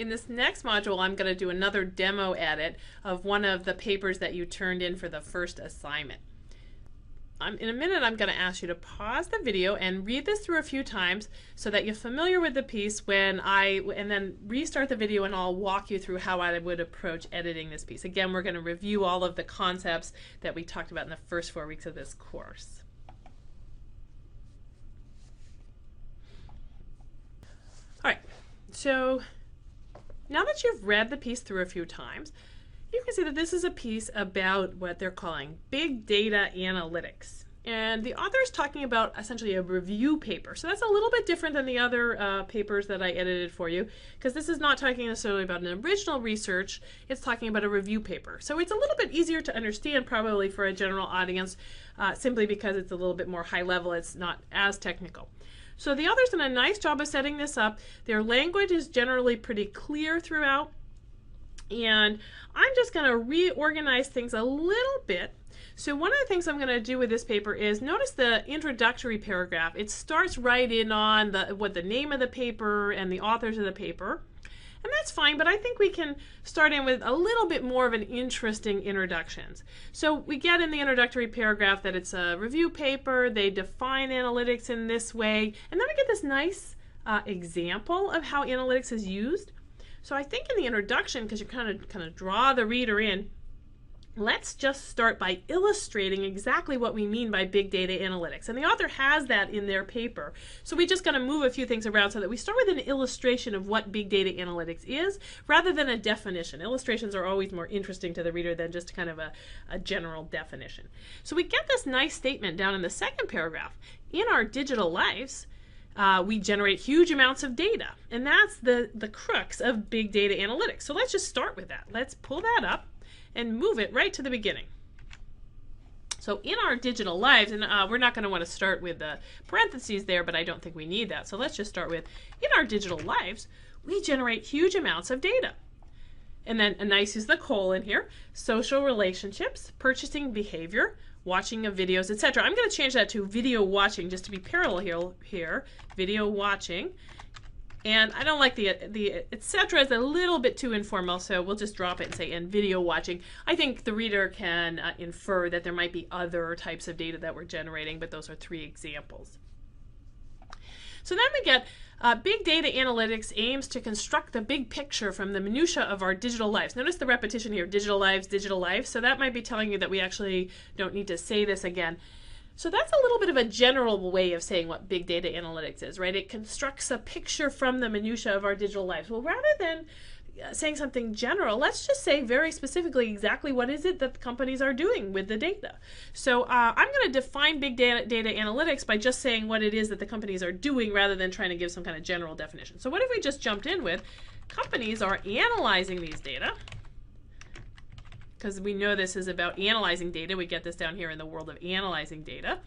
In this next module, I'm going to do another demo edit of one of the papers that you turned in for the first assignment. In a minute, I'm going to ask you to pause the video and read this through a few times so that you're familiar with the piece and then restart the video and I'll walk you through how I would approach editing this piece. Again, we're going to review all of the concepts that we talked about in the first 4 weeks of this course. All right, so now that you've read the piece through a few times, you can see that this is a piece about what they're calling big data analytics. And the author is talking about essentially a review paper. So that's a little bit different than the other papers that I edited for you, because this is not talking necessarily about an original research, it's talking about a review paper. So it's a little bit easier to understand probably for a general audience, simply because it's a little bit more high level, it's not as technical. So the author's done a nice job of setting this up. Their language is generally pretty clear throughout. And I'm just going to reorganize things a little bit. So one of the things I'm going to do with this paper is notice the introductory paragraph. It starts right in on what the name of the paper and the authors of the paper. And that's fine, but I think we can start in with a little bit more of an interesting introductions. So we get in the introductory paragraph that it's a review paper, they define analytics in this way, and then we get this nice example of how analytics is used. So I think in the introduction, because you kind of draw the reader in, let's just start by illustrating exactly what we mean by big data analytics. And the author has that in their paper. So we're just going to move a few things around so that we start with an illustration of what big data analytics is rather than a definition. Illustrations are always more interesting to the reader than just kind of a general definition. So we get this nice statement down in the second paragraph. In our digital lives, we generate huge amounts of data, and that's the crux of big data analytics. So let's just start with that. Let's pull that up and move it right to the beginning. So in our digital lives, and we're not going to want to start with the parentheses there, but I don't think we need that. So let's just start with, in our digital lives, we generate huge amounts of data. And then a nice is the colon here, social relationships, purchasing behavior, watching of videos, etc. I'm going to change that to video watching just to be parallel here, video watching. And I don't like the etc. is a little bit too informal, so we'll just drop it and say and video watching. I think the reader can infer that there might be other types of data that we're generating, but those are 3 examples. So then we get big data analytics aims to construct the big picture from the minutia of our digital lives. Notice the repetition here, digital lives, digital life. So that might be telling you that we actually don't need to say this again. So that's a little bit of a general way of saying what big data analytics is, right? It constructs a picture from the minutia of our digital lives. Well, rather than saying something general, let's just say very specifically exactly what is it that the companies are doing with the data. So I'm going to define big data analytics by just saying what it is that the companies are doing rather than trying to give some kind of general definition. So what if we just jumped in with companies are analyzing these data, because we know this is about analyzing data. We get this down here in the world of analyzing data.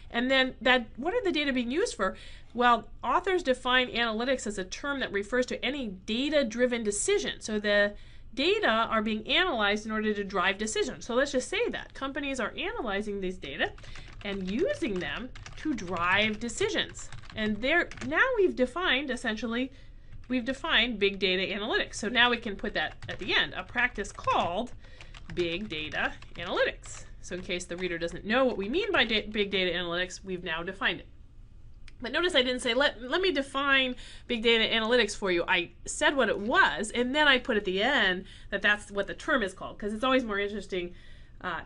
And then what are the data being used for? Well, authors define analytics as a term that refers to any data-driven decision. So the data are being analyzed in order to drive decisions. So let's just say that. Companies are analyzing these data and using them to drive decisions. And now we've defined, essentially, big data analytics. So now we can put that at the end, a practice called big data analytics. So in case the reader doesn't know what we mean by big data analytics, we've now defined it. But notice I didn't say, let me define big data analytics for you. I said what it was, and then I put at the end that that's what the term is called, because it's always more interesting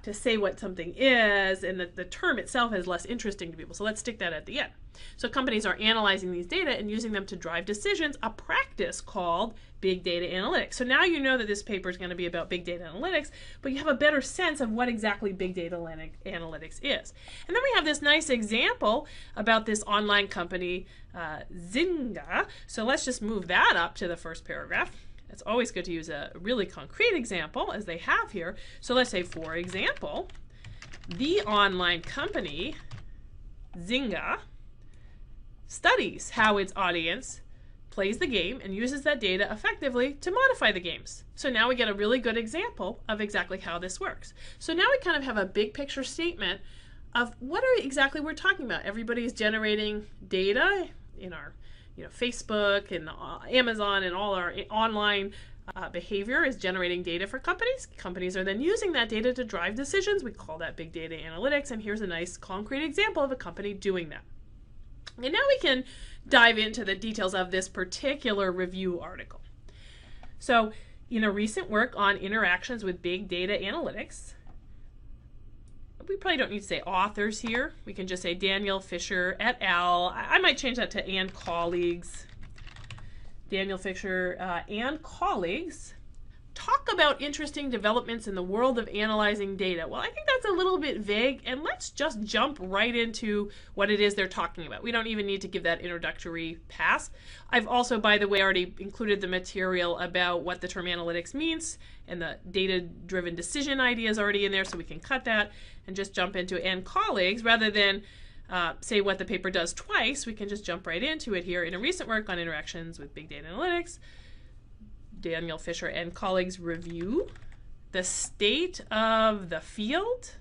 to say what something is, and the term itself is less interesting to people. So let's stick that at the end. So companies are analyzing these data and using them to drive decisions, a practice called big data analytics. So now you know that this paper is going to be about big data analytics, but you have a better sense of what exactly big data analytics is. And then we have this nice example about this online company, Zynga. So let's just move that up to the first paragraph. It's always good to use a really concrete example, as they have here. So let's say, for example, the online company, Zynga, studies how its audience plays the game and uses that data effectively to modify the games. So now we get a really good example of exactly how this works. So now we kind of have a big picture statement of what exactly we're talking about. Everybody is generating data in our Facebook and Amazon and all our online behavior is generating data for companies. Companies are then using that data to drive decisions. We call that big data analytics, and here's a nice concrete example of a company doing that. And now we can dive into the details of this particular review article. So, in a recent work on interactions with big data analytics, we probably don't need to say authors here. We can just say Daniel Fisher et al. I might change that to and colleagues. Daniel Fisher and colleagues talk about interesting developments in the world of analyzing data. Well, I think that's a little bit vague, and let's just jump right into what it is they're talking about. We don't even need to give that introductory pass. I've also, by the way, already included the material about what the term analytics means, and the data-driven decision idea is already in there, so we can cut that and just jump into and colleagues rather than say what the paper does twice. We can just jump right into it here. In a recent work on interactions with big data analytics, Daniel Fisher and colleagues review the state of the field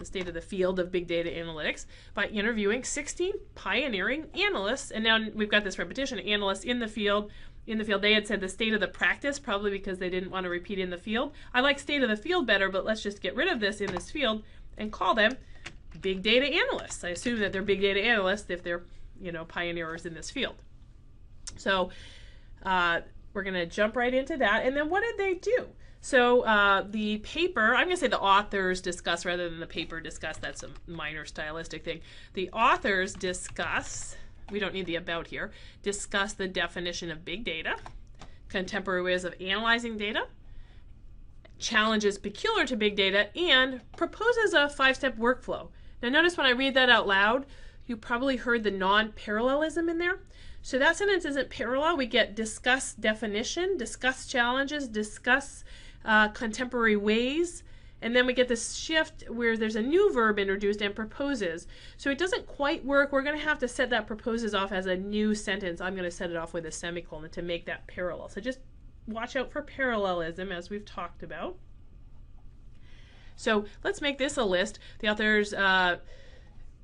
of big data analytics by interviewing 16 pioneering analysts. And now we've got this repetition, analysts in the field. In the field, they had said the state of the practice, probably because they didn't want to repeat in the field. I like state of the field better, but let's just get rid of this in this field and call them big data analysts. I assume that they're big data analysts if they're, pioneers in this field. So we're going to jump right into that. And then what did they do? So the paper, I'm going to say the authors discuss rather than the paper discuss. That's a minor stylistic thing. The authors discuss, we don't need the about here, discuss the definition of big data, contemporary ways of analyzing data, challenges peculiar to big data, and proposes a 5-step workflow. Now notice when I read that out loud, you probably heard the non-parallelism in there. So that sentence isn't parallel. We get discuss definition, discuss challenges, discuss contemporary ways, and then we get this shift where there's a new verb introduced and proposes. So it doesn't quite work. We're going to have to set that proposes off as a new sentence. I'm going to set it off with a semicolon to make that parallel. So just watch out for parallelism as we've talked about. So let's make this a list. The authors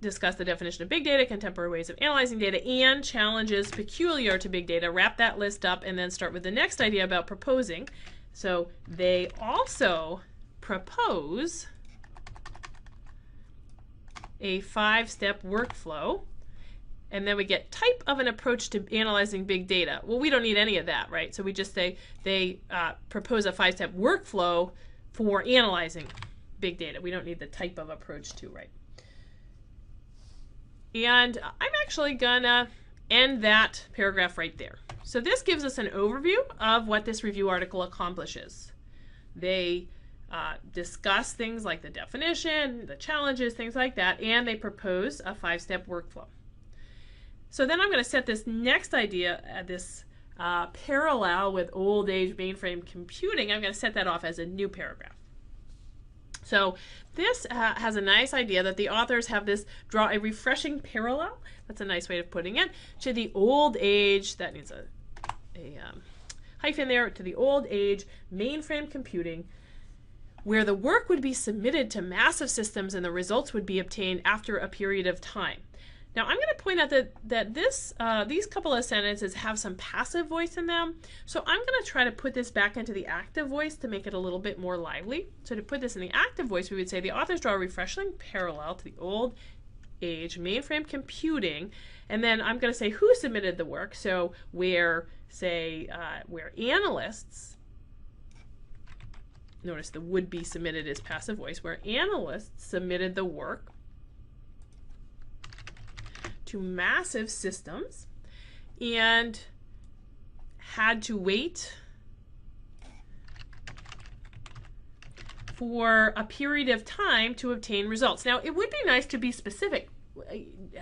discuss the definition of big data, contemporary ways of analyzing data, and challenges peculiar to big data. Wrap that list up and then start with the next idea about proposing. So they also propose a 5-step workflow. And then we get type of an approach to analyzing big data. Well, we don't need any of that, right? So we just say they propose a 5-step workflow for analyzing big data. We don't need the type of approach to, right? And I'm actually gonna end that paragraph right there. So this gives us an overview of what this review article accomplishes. They discuss things like the definition, the challenges, things like that, and they propose a 5-step workflow. So then I'm going to set this next idea, this parallel with old age mainframe computing, I'm going to set that off as a new paragraph. So this has a nice idea that the authors have this draw a refreshing parallel, that's a nice way of putting it, to the old age, that needs a hyphen there, to the old age mainframe computing, where the work would be submitted to massive systems and the results would be obtained after a period of time. Now I'm going to point out that these couple of sentences have some passive voice in them, so I'm going to try to put this back into the active voice to make it a little bit more lively. So to put this in the active voice, we would say the authors draw a refreshing parallel to the old age mainframe computing, and then I'm going to say who submitted the work. So where analysts, notice the would be submitted is passive voice, where analysts submitted the work to massive systems and had to wait for a period of time to obtain results. Now, it would be nice to be specific.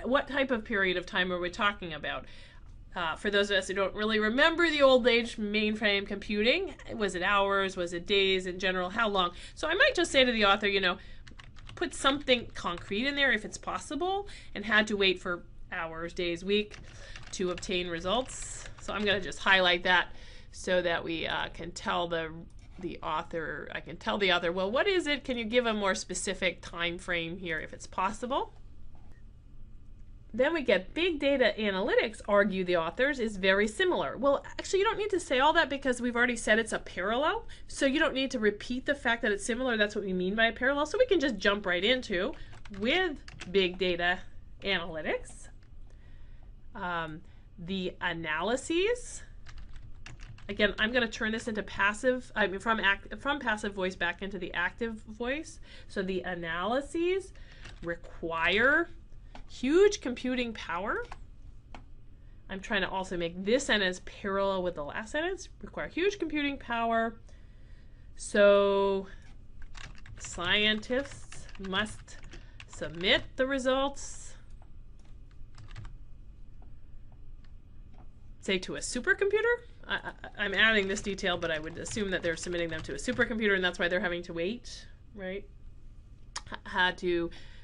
What type of period of time are we talking about? For those of us who don't really remember the old age mainframe computing, was it hours, was it days, in general, how long? So I might just say to the author, put something concrete in there if it's possible, and had to wait for hours, days, week to obtain results. So I'm going to just highlight that so that we can tell the author, I can tell the author, well, what is it? Can you give a more specific time frame here if it's possible? then we get big data analytics, argue the authors, is very similar. Well, actually, you don't need to say all that because we've already said it's a parallel. So you don't need to repeat the fact that it's similar. That's what we mean by a parallel. So we can just jump right into, with big data analytics, the analyses. Again, I'm going to turn this into passive, from passive voice back into the active voice. So the analyses require huge computing power. I'm trying to also make this sentence parallel with the last sentence. Require huge computing power. So scientists must submit the results, say, to a supercomputer. I'm adding this detail, but I would assume that they're submitting them to a supercomputer, and that's why they're having to wait, right?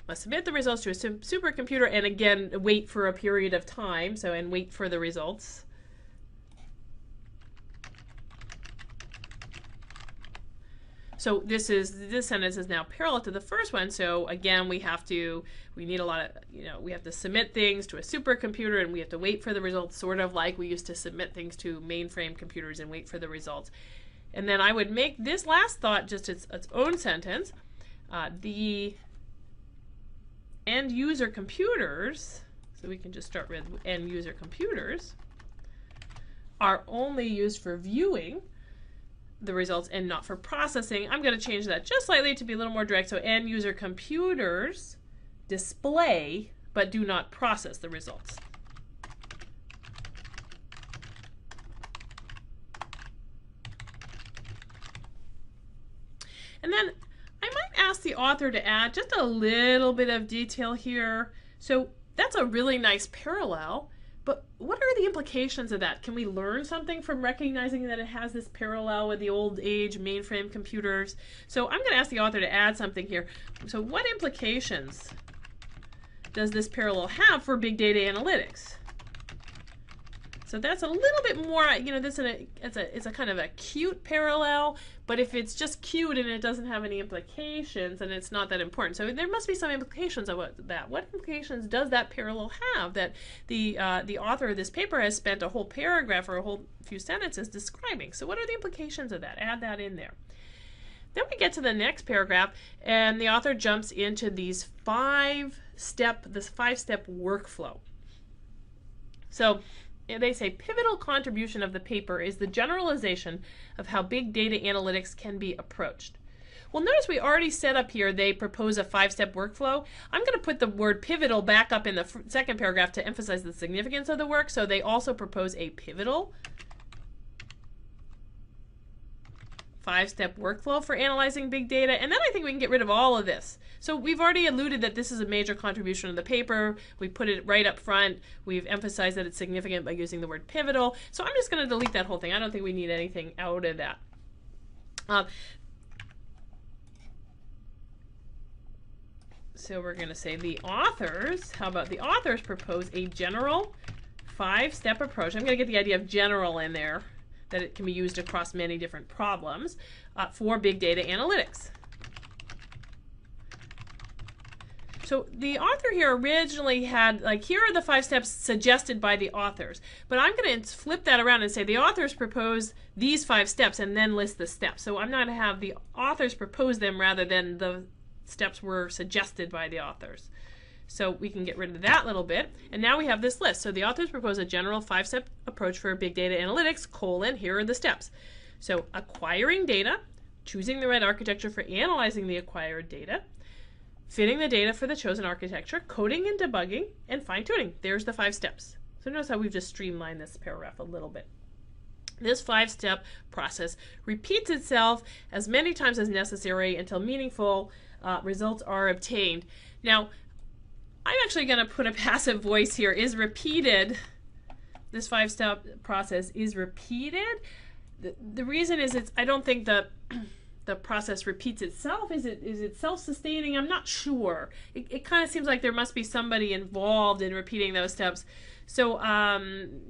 Must submit the results to a supercomputer, and again, wait for a period of time, and wait for the results. So this sentence is now parallel to the first one. So again, we have to submit things to a supercomputer, and we have to wait for the results, sort of like we used to submit things to mainframe computers and wait for the results. And then I would make this last thought just its own sentence. The end user computers, so we can just start with end user computers, are only used for viewing the results and not for processing. I'm going to change that just slightly to be a little more direct. So end user computers display but do not process the results. And then I might ask the author to add just a little bit of detail here. So that's a really nice parallel, but what are the implications of that? Can we learn something from recognizing that it has this parallel with the old age mainframe computers? So I'm going to ask the author to add something here. So what implications does this parallel have for big data analytics? So that's a little bit more, it's a kind of a cute parallel, but if it's just cute and it doesn't have any implications, then it's not that important. So there must be some implications of that. What implications does that parallel have that the author of this paper has spent a whole paragraph or a whole few sentences describing? So what are the implications of that? Add that in there. Then we get to the next paragraph, and the author jumps into this five-step workflow. So they say pivotal contribution of the paper is the generalization of how big data analytics can be approached. Well, notice we already set up here, they propose a five-step workflow. I'm going to put the word pivotal back up in the second paragraph to emphasize the significance of the work. So they also propose a pivotal five-step workflow for analyzing big data. And then I think we can get rid of all of this. So we've already alluded that this is a major contribution of the paper. We put it right up front. We've emphasized that it's significant by using the word pivotal. So I'm just going to delete that whole thing. I don't think we need anything out of that. So we're going to say the authors, how about the authors propose a general five-step approach. I'm going to get the idea of general in there, that it can be used across many different problems for big data analytics. So the author here originally had, here are the 5 steps suggested by the authors. But I'm going to flip that around and say the authors propose these 5 steps and then list the steps. So I'm not going to have the authors propose them rather than the steps were suggested by the authors. So we can get rid of that little bit. And now we have this list. So the authors propose a general 5-step approach for big data analytics, here are the steps. So acquiring data, choosing the right architecture for analyzing the acquired data, fitting the data for the chosen architecture, coding and debugging, and fine-tuning. There's the 5 steps. So notice how we've just streamlined this paragraph a little bit. This 5-step process repeats itself as many times as necessary until meaningful results are obtained. Now, I'm actually going to put a passive voice here, is repeated. This 5-step process is repeated. The reason is I don't think the process repeats itself. Is it self-sustaining? I'm not sure. It kind of seems like there must be somebody involved in repeating those steps. So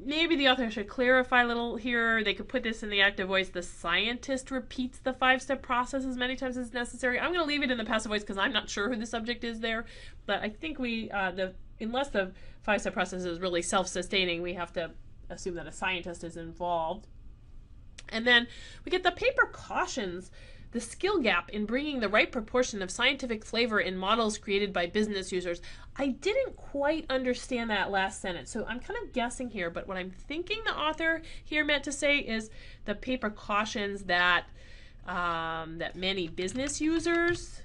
maybe the author should clarify a little here. They could put this in the active voice. The scientist repeats the 5-step process as many times as necessary. I'm going to leave it in the passive voice because I'm not sure who the subject is there. But I think the unless the 5-step process is really self-sustaining, we have to assume that a scientist is involved. And then we get the paper cautions the skill gap in bringing the right proportion of scientific flavor in models created by business users. I didn't quite understand that last sentence, so I'm kind of guessing here, but what I'm thinking the author here meant to say is the paper cautions that that many business users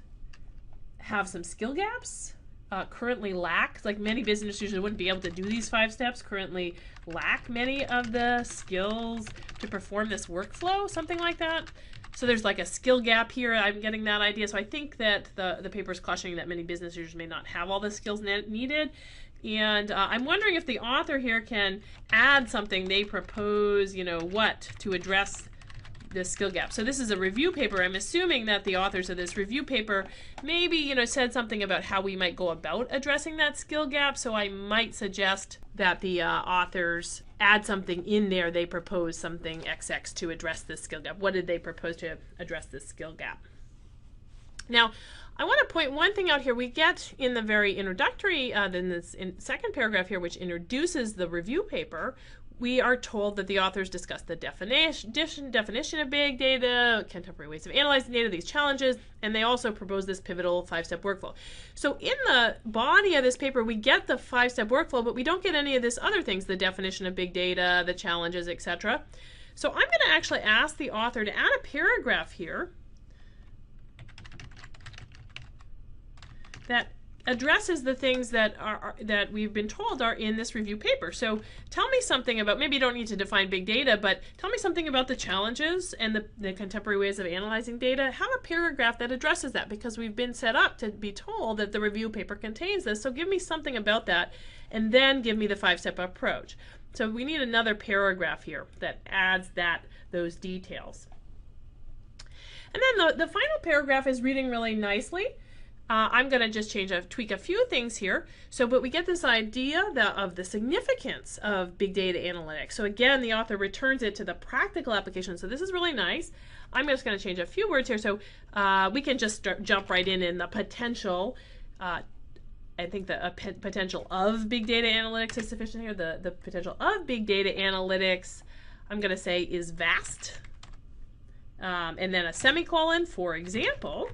have some skill gaps, currently lack, like many business users wouldn't be able to do these 5 steps, currently lack many of the skills to perform this workflow, something like that. So there's like a skill gap here. I'm getting that idea. So I think that the paper is cautioning that many business users may not have all the skills needed. And I'm wondering if the author here can add something they propose, what, to address this skill gap. So this is a review paper. I'm assuming that the authors of this review paper maybe, said something about how we might go about addressing that skill gap. So I might suggest that the authors add something in there. They propose something XX to address this skill gap. What did they propose to address this skill gap? Now, I want to point one thing out here. We get in the very introductory, then this second paragraph here, which introduces the review paper, we are told that the authors discuss the definition of big data, contemporary ways of analyzing data, these challenges, and they also propose this pivotal 5-step workflow. So in the body of this paper, we get the 5-step workflow, but we don't get any of this other things, the definition of big data, the challenges, etc. So I'm going to actually ask the author to add a paragraph here that addresses the things that that we've been told are in this review paper. So tell me something about, maybe you don't need to define big data, but tell me something about the challenges and the contemporary ways of analyzing data. Have a paragraph that addresses that, because we've been set up to be told that the review paper contains this. So give me something about that, and then give me the 5-step approach. So we need another paragraph here that adds those details. And then the final paragraph is reading really nicely. I'm going to just tweak a few things here. But we get this idea of the significance of big data analytics. So again, the author returns it to the practical application. So this is really nice. I'm just going to change a few words here. So we can just jump right in the potential. I think the potential of big data analytics is sufficient here. The potential of big data analytics, I'm going to say, is vast. And then a semicolon, for example.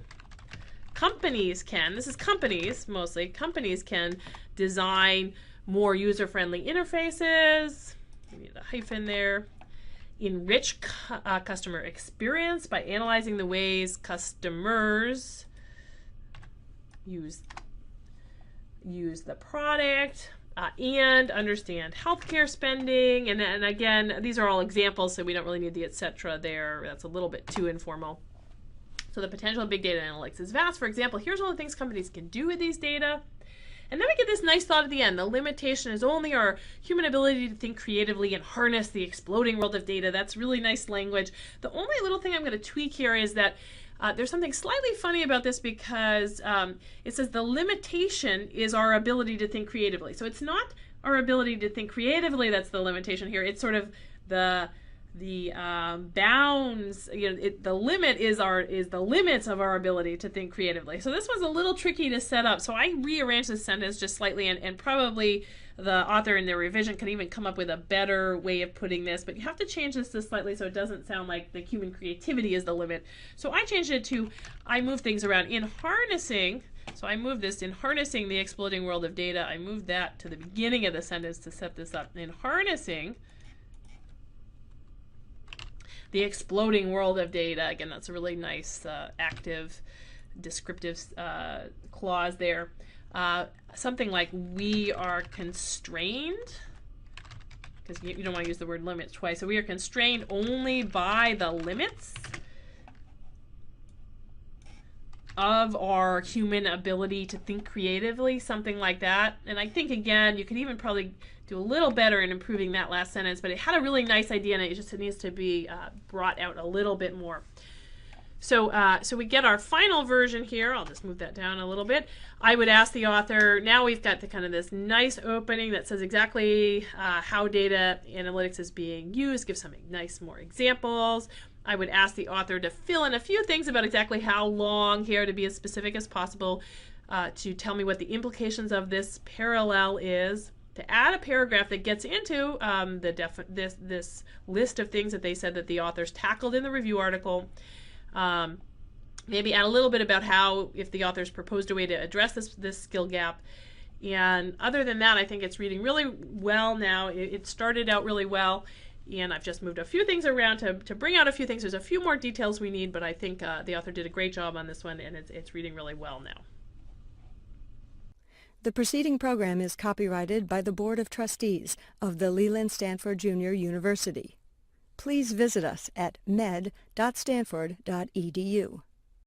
Companies can, this is companies mostly, companies can design more user-friendly interfaces, we need a hyphen there, enrich customer experience by analyzing the ways customers use the product, and understand healthcare spending. And again, these are all examples, so we don't really need the etc. there. That's a little bit too informal. So the potential of big data analytics is vast. For example, here's all the things companies can do with these data. And then we get this nice thought at the end. The limitation is only our human ability to think creatively and harness the exploding world of data. That's really nice language. The only little thing I'm going to tweak here is that there's something slightly funny about this, because it says the limitation is our ability to think creatively. So it's not our ability to think creatively that's the limitation here. It's sort of the bounds, the limit is the limits of our ability to think creatively. So this was a little tricky to set up. So I rearranged this sentence just slightly, and probably the author in their revision can even come up with a better way of putting this, but you have to change this just slightly so it doesn't sound like the human creativity is the limit. So I changed it to, I move things around in harnessing. So I moved this in harnessing the exploding world of data. I moved that to the beginning of the sentence to set this up. In harnessing the exploding world of data. Again, that's a really nice active descriptive clause there. Something like we are constrained, because you don't want to use the word limits twice. So we are constrained only by the limits of our human ability to think creatively, something like that. And I think, again, you could even probably do a little better in improving that last sentence, but it had a really nice idea, and it needs to be brought out a little bit more. So we get our final version here. I'll just move that down a little bit. I would ask the author, now we've got this nice opening that says exactly how data analytics is being used, give some nice more examples. I would ask the author to fill in a few things about exactly how long here, to be as specific as possible. to tell me what the implications of this parallel is, to add a paragraph that gets into this list of things that they said that the authors tackled in the review article. Maybe add a little bit about how, if the authors proposed a way to address this skill gap. And other than that, I think it's reading really well now. It started out really well, and I've just moved a few things around to bring out a few things. There's a few more details we need, but I think the author did a great job on this one, and it's reading really well now. The preceding program is copyrighted by the Board of Trustees of the Leland Stanford Junior University. Please visit us at med.stanford.edu.